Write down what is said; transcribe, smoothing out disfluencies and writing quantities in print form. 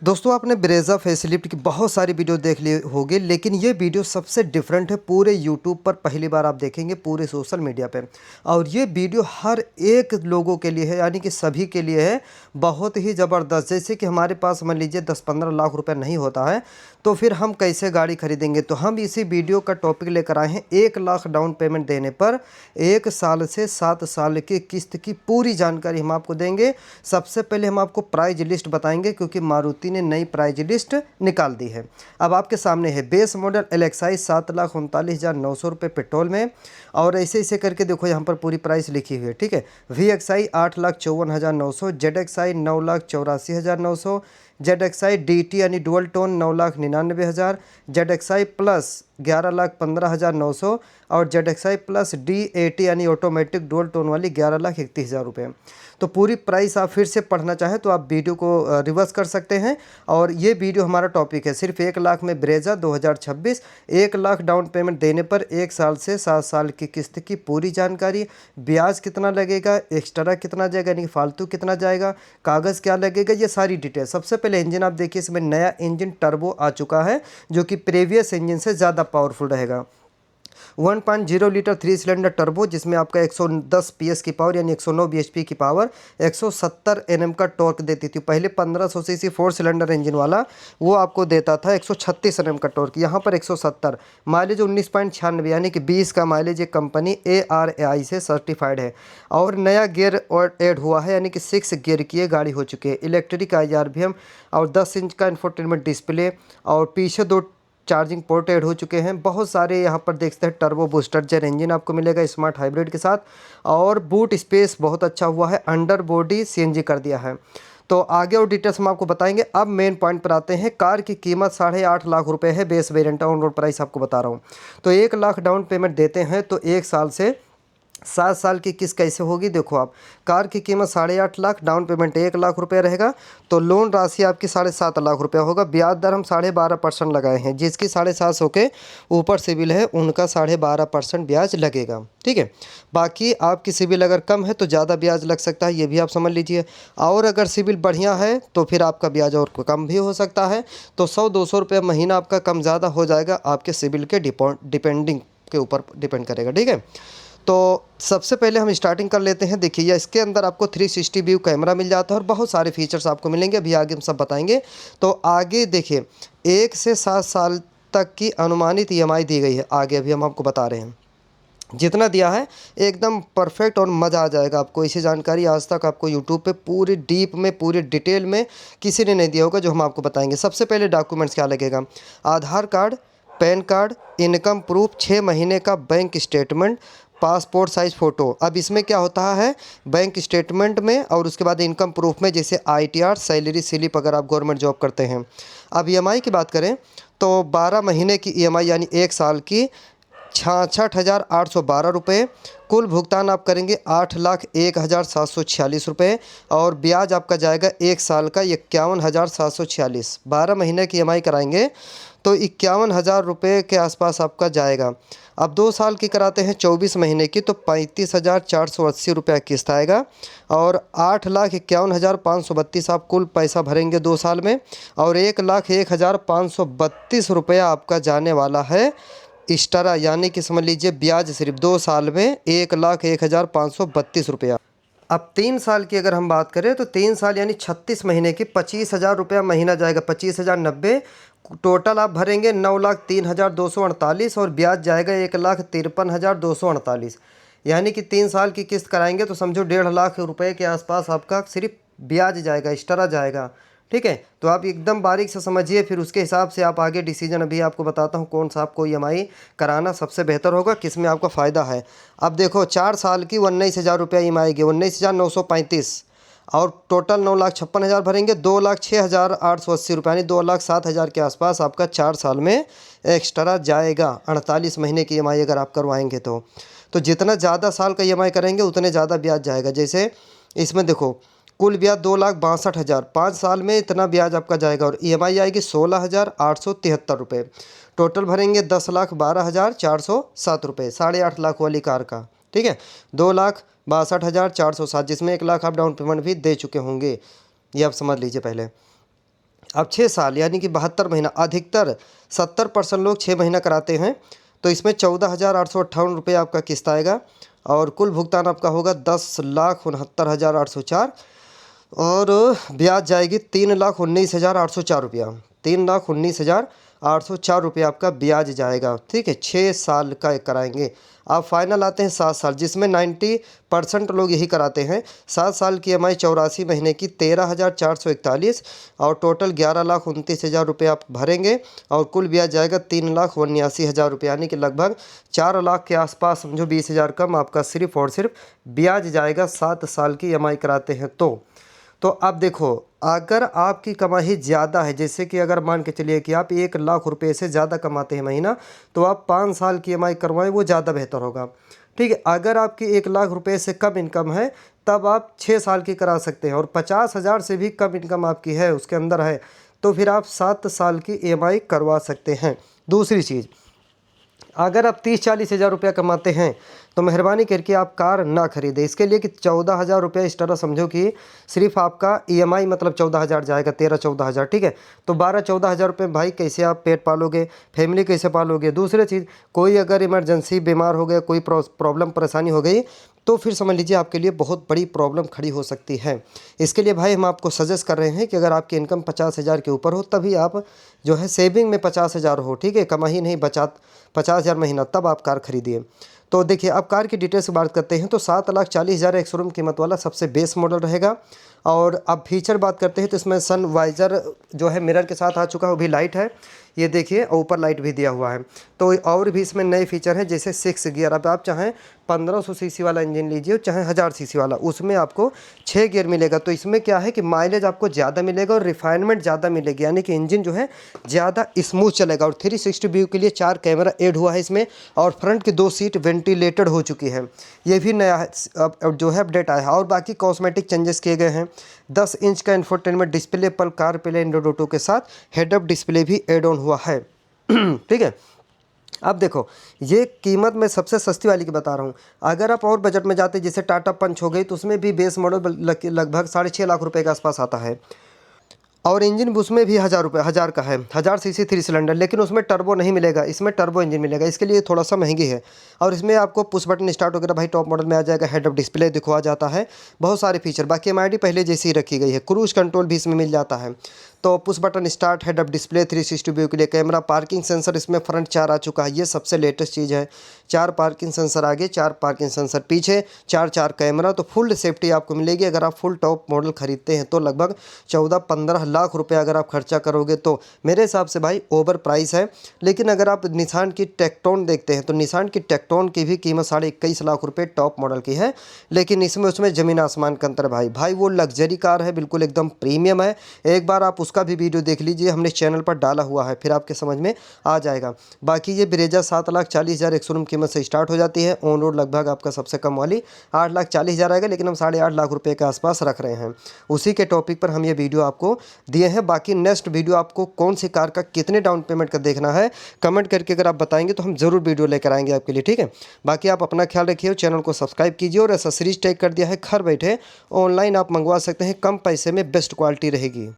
दोस्तों आपने Brezza facelift की बहुत सारी वीडियो देख ली होगी, लेकिन ये वीडियो सबसे डिफरेंट है। पूरे यूट्यूब पर पहली बार आप देखेंगे, पूरे सोशल मीडिया पे। और ये वीडियो हर एक लोगों के लिए है, यानी कि सभी के लिए है। बहुत ही ज़बरदस्त। जैसे कि हमारे पास मान लीजिए 10-15 लाख रुपए नहीं होता है, तो फिर हम कैसे गाड़ी खरीदेंगे। तो हम इसी वीडियो का टॉपिक लेकर आए हैं 1 लाख डाउन पेमेंट देने पर 1 साल से 7 साल की किस्त की पूरी जानकारी हम आपको देंगे। सबसे पहले हम आपको प्राइस लिस्ट बताएंगे, क्योंकि मारुति ने नई प्राइस लिस्ट निकाल दी है। अब आपके सामने है बेस मॉडल LXi 7,39,900 रुपये पेट्रोल में। और ऐसे ऐसे करके देखो, यहाँ पर पूरी प्राइस लिखी हुई है, ठीक है। VXi 8,54,900, ZXi 9,84,900, ZXi DT यानी डुअल टोन 9,99,000, ZXi प्लस 11,15,900 और ZXi प्लस D80 यानी ऑटोमेटिक डुअल टोन वाली 11,31,000 रुपये। तो पूरी प्राइस आप फिर से पढ़ना चाहें तो आप वीडियो को रिवर्स कर सकते हैं। और ये वीडियो हमारा टॉपिक है सिर्फ 1 लाख में ब्रेजा 2026, 1 लाख डाउन पेमेंट देने पर 1 साल से 7 साल की किस्त की पूरी जानकारी, ब्याज कितना लगेगा, एक्स्ट्रा कितना जाएगा यानी फालतू कितना जाएगा, कागज़ क्या लगेगा, ये सारी डिटेल। सबसे पहले इंजन आप देखिए, इसमें नया इंजन टर्बो आ चुका है, जो कि प्रीवियस इंजन से ज़्यादा पावरफुल रहेगा। 1.0 लीटर 3 सिलेंडर टर्बो, जिसमें आपका 110 PS की पावर यानी 109 bhp की पावर, 170 Nm का टॉर्क देती थी। पहले 1500 सीसी 4 सिलेंडर इंजन वाला वो आपको देता था 136 Nm का टॉर्क, यहाँ पर 170। माइलेज 19.96 यानी कि 20 का माइलेज। एक कंपनी ARAI से सर्टिफाइड है। और नया गियर और ऐड हुआ है, यानी कि 6 गियर की ये गाड़ी हो चुकी है। इलेक्ट्रिक IRVM और 10 इंच का इंफोटेनमेंट डिस्प्ले, और पीछे 2 चार्जिंग पोर्ट ऐड हो चुके हैं। बहुत सारे यहाँ पर देखते हैं टर्बो बूस्टर जेट इंजन आपको मिलेगा स्मार्ट हाइब्रिड के साथ। और बूट स्पेस बहुत अच्छा हुआ है, अंडर बॉडी CNG कर दिया है। तो आगे और डिटेल्स हम आपको बताएंगे। अब मेन पॉइंट पर आते हैं। कार की कीमत 8.5 लाख रुपए है, base variant on road price आपको बता रहा हूँ। तो 1 लाख डाउन पेमेंट देते हैं तो 1 साल से 7 साल की किस्त कैसे होगी, देखो आप। कार की कीमत 8.5 लाख, डाउन पेमेंट 1 लाख रुपए रहेगा, तो लोन राशि आपकी 7.5 लाख रुपया होगा। ब्याज दर हम 12.5% लगाए हैं। जिसकी 750 के ऊपर सिविल है उनका 12.5% ब्याज लगेगा, ठीक है। बाकी आपकी सिविल अगर कम है तो ज़्यादा ब्याज लग सकता है, ये भी आप समझ लीजिए। और अगर सिविल बढ़िया है तो फिर आपका ब्याज और कम भी हो सकता है। तो 100-200 रुपये महीना आपका कम ज़्यादा हो जाएगा, आपके सिविल के डिपेंडिंग के ऊपर डिपेंड करेगा, ठीक है। तो सबसे पहले हम स्टार्टिंग कर लेते हैं। देखिए, या इसके अंदर आपको 360 व्यू कैमरा मिल जाता है और बहुत सारे फीचर्स आपको मिलेंगे, अभी आगे हम सब बताएंगे। तो आगे देखिए, 1 से 7 साल तक की अनुमानित EMI दी गई है। आगे अभी हम आपको बता रहे हैं, जितना दिया है एकदम परफेक्ट और मज़ा आ जाएगा आपको। इसी जानकारी आज तक आपको यूट्यूब पे पूरी डीप में, पूरी डिटेल में किसी ने नहीं दिया होगा, जो हम आपको बताएंगे। सबसे पहले डॉक्यूमेंट्स क्या लगेगा, Aadhaar card, PAN card, income proof, 6 महीने का bank statement, passport size photo. अब इसमें क्या होता है, बैंक स्टेटमेंट में और उसके बाद इनकम प्रूफ में, जैसे ITR, सैलरी स्लिप अगर आप गवर्नमेंट जॉब करते हैं। अब EMI की बात करें तो 12 महीने की EMI यानी 1 साल की 66,812 रुपये। कुल भुगतान आप करेंगे 8,01,746 रुपये। और ब्याज आपका जाएगा 1 साल का 51,746। 12 महीने की EMI कराएंगे तो 51,000 रुपये के आसपास आपका जाएगा। अब 2 साल की कराते हैं 24 महीने की तो 35,480 रुपया किस्त आएगा। और 8,51,532 आप कुल पैसा भरेंगे 2 साल में। और 1,01,532 रुपया आपका जाने वाला है एक्स्ट्रा, यानी कि समझ लीजिए ब्याज सिर्फ 2 साल में 1,01,532 रुपया। अब 3 साल की अगर हम बात करें तो 3 साल यानी 36 महीने की 25,000 रुपया महीना जाएगा, 25,090। टोटल आप भरेंगे 9,03,248 और ब्याज जाएगा 1,53,248। यानी कि 3 साल की किस्त कराएंगे तो समझो 1.5 लाख रुपए के आसपास आपका सिर्फ ब्याज जाएगा, एक्स्ट्रा जाएगा, ठीक है। तो आप एकदम बारीक से समझिए, फिर उसके हिसाब से आप आगे डिसीजन, अभी आपको बताता हूँ कौन सा आपको EMI कराना सबसे बेहतर होगा, किस में आपका फ़ायदा है। अब देखो, 4 साल की 19,000 रुपया EMI आएगी, 19,935। और टोटल 9,56,000 भरेंगे, 2,06,880 रुपये यानी 2,07,000 के आसपास आपका 4 साल में एक्स्ट्रा जाएगा। 48 महीने की EMI अगर आप करवाएंगे तो जितना ज़्यादा साल का EMI करेंगे उतने ज़्यादा ब्याज जाएगा। जैसे इसमें देखो, कुल ब्याज 2,62,000, 5 साल में इतना ब्याज आपका जाएगा। और EMI आएगी 16,873 रुपये। टोटल भरेंगे 10,12,407 रुपये, 8.5 लाख वाली कार का, ठीक है। 2,62,407, जिसमें 1 लाख आप डाउन पेमेंट भी दे चुके होंगे, ये आप समझ लीजिए पहले। अब 6 साल यानी कि 72 महीना, अधिकतर 70% लोग 6 महीना कराते हैं। तो इसमें 14,858 रुपये आपका किस्त आएगा और कुल भुगतान आपका होगा 10,69,804 और ब्याज जाएगी 3,19,804 रुपया। 3,19,804 रुपये आपका ब्याज जाएगा। ठीक है, 6 साल का कराएंगे। अब फाइनल आते हैं 7 साल, जिसमें 90% लोग यही कराते हैं। 7 साल की EMI 84 महीने की 13,441 और टोटल 11,29,000 रुपये आप भरेंगे और कुल ब्याज जाएगा 3,79,000 रुपये, यानी कि लगभग 4 लाख के आसपास, समझो 20,000 कम आपका सिर्फ और सिर्फ ब्याज जाएगा 7 साल की EMI कराते हैं तो अब देखो, अगर आपकी कमाई ज़्यादा है, जैसे कि अगर मान के चलिए कि आप 1 लाख रुपए से ज़्यादा कमाते हैं महीना, तो आप 5 साल की EMI करवाएं, वो ज़्यादा बेहतर होगा। ठीक है, अगर आपकी 1 लाख रुपए से कम इनकम है तब आप 6 साल की करा सकते हैं और 50,000 से भी कम इनकम आपकी है, उसके अंदर है, तो फिर आप 7 साल की EMI करवा सकते हैं। दूसरी चीज़, अगर आप 30-40 हज़ार रुपया कमाते हैं तो मेहरबानी करके आप कार ना खरीदें। इसके लिए कि 14,000 रुपया इस तरह समझो कि सिर्फ आपका EMI मतलब 14,000 जाएगा, 13-14,000। ठीक है, तो 12-14,000 रुपये भाई कैसे आप पेट पालोगे, फैमिली कैसे पालोगे। दूसरी चीज़, कोई अगर इमरजेंसी बीमार हो गया, कोई प्रॉब्लम परेशानी हो गई, तो फिर समझ लीजिए आपके लिए बहुत बड़ी प्रॉब्लम खड़ी हो सकती है। इसके लिए भाई हम आपको सजेस्ट कर रहे हैं कि अगर आपकी इनकम 50,000 के ऊपर हो तभी आप जो है सेविंग में 50,000 हो, ठीक है, कमाई नहीं, बचा 50,000 महीना, तब आप कार खरीदिए। तो देखिए, अब कार की डिटेल्स बात करते हैं तो 7,40,000 एक शोरूम कीमत वाला सबसे बेस मॉडल रहेगा। और अब फीचर बात करते हैं तो इसमें सन वाइज़र जो है मिरर के साथ आ चुका है, वो भी लाइट है, ये देखिए, और ऊपर लाइट भी दिया हुआ है। तो और भी इसमें नए फीचर हैं, जैसे 6 गियर। अब आप चाहें 1500 सीसी वाला इंजन लीजिए, चाहे 1000 सीसी वाला, उसमें आपको 6 गियर मिलेगा। तो इसमें क्या है कि माइलेज आपको ज़्यादा मिलेगा और रिफाइनमेंट ज़्यादा मिलेगी, यानी कि इंजन जो है ज़्यादा स्मूथ चलेगा। और 360 व्यू के लिए 4 कैमरा ऐड हुआ है इसमें और फ्रंट की 2 सीट वेंटिलेटेड हो चुकी है, ये भी नया है, अब जो है अपडेट आया है। और बाकी कॉस्मेटिक चेंजेस किए गए हैं। 10 इंच का इंफोटेनमेंट डिस्प्ले पर कार प्ले एंड्रॉइड ऑटो के साथ हेड अप डिस्प्ले भी एड ऑन हुआ है। ठीक है, अब देखो, ये कीमत मैं सबसे सस्ती वाली की बता रहा हूँ। अगर आप और बजट में जाते, जैसे टाटा पंच हो गई, तो उसमें भी बेस मॉडल लगभग 6.5 लाख रुपए के आसपास आता है और इंजन भी उसमें भी 1000 का है, 1000 सीसी 3 सिलेंडर, लेकिन उसमें टर्बो नहीं मिलेगा, इसमें टर्बो इंजन मिलेगा, इसके लिए थोड़ा सा महंगी है। और इसमें आपको पुश बटन स्टार्ट वगैरह भाई टॉप मॉडल में आ जाएगा, हेड अप डिस्प्ले दिखवा जाता है, बहुत सारे फीचर। बाकी MID पहले जैसी ही रखी गई है, क्रूज कंट्रोल भी इसमें मिल जाता है। तो push button start, head up display, 360 view के लिए कैमरा, पार्किंग सेंसर इसमें फ्रंट 4 आ चुका है, ये सबसे लेटेस्ट चीज़ है। 4 पार्किंग सेंसर आगे, 4 पार्किंग सेंसर पीछे, 4 कैमरा, तो फुल सेफ्टी आपको मिलेगी। अगर आप फुल टॉप मॉडल खरीदते हैं तो लगभग 14-15 लाख रुपये अगर आप खर्चा करोगे तो मेरे हिसाब से भाई ओवर प्राइस है। लेकिन अगर आप निसान की टेक्टोन देखते हैं तो निसान की टेक्टोन की भी कीमत 21.5 लाख रुपये टॉप मॉडल की है, लेकिन इसमें उसमें ज़मीन आसमान का अंतर है भाई। वो लग्जरी कार है, बिल्कुल एकदम प्रीमियम है। एक बार आप उसका भी वीडियो देख लीजिए, हमने चैनल पर डाला हुआ है, फिर आपके समझ में आ जाएगा। बाकी ये ब्रेजा 7,40,000 एक शोरूम कीमत से स्टार्ट हो जाती है। ऑन रोड लगभग आपका सबसे कम वाली 8,40,000 आएगा, लेकिन हम 8.5 लाख रुपये के आसपास रख रहे हैं। उसी के टॉपिक पर हम ये वीडियो आपको दिए हैं। बाकी नेक्स्ट वीडियो आपको कौन सी कार का कितने डाउन पेमेंट का देखना है, कमेंट करके अगर आप बताएंगे तो हम ज़रूर वीडियो लेकर आएंगे आपके लिए। ठीक है, बाकी आप अपना ख्याल रखिए, चैनल को सब्सक्राइब कीजिए और एसेसरीज टैग कर दिया है, घर बैठे ऑनलाइन आप मंगवा सकते हैं, कम पैसे में बेस्ट क्वालिटी रहेगी।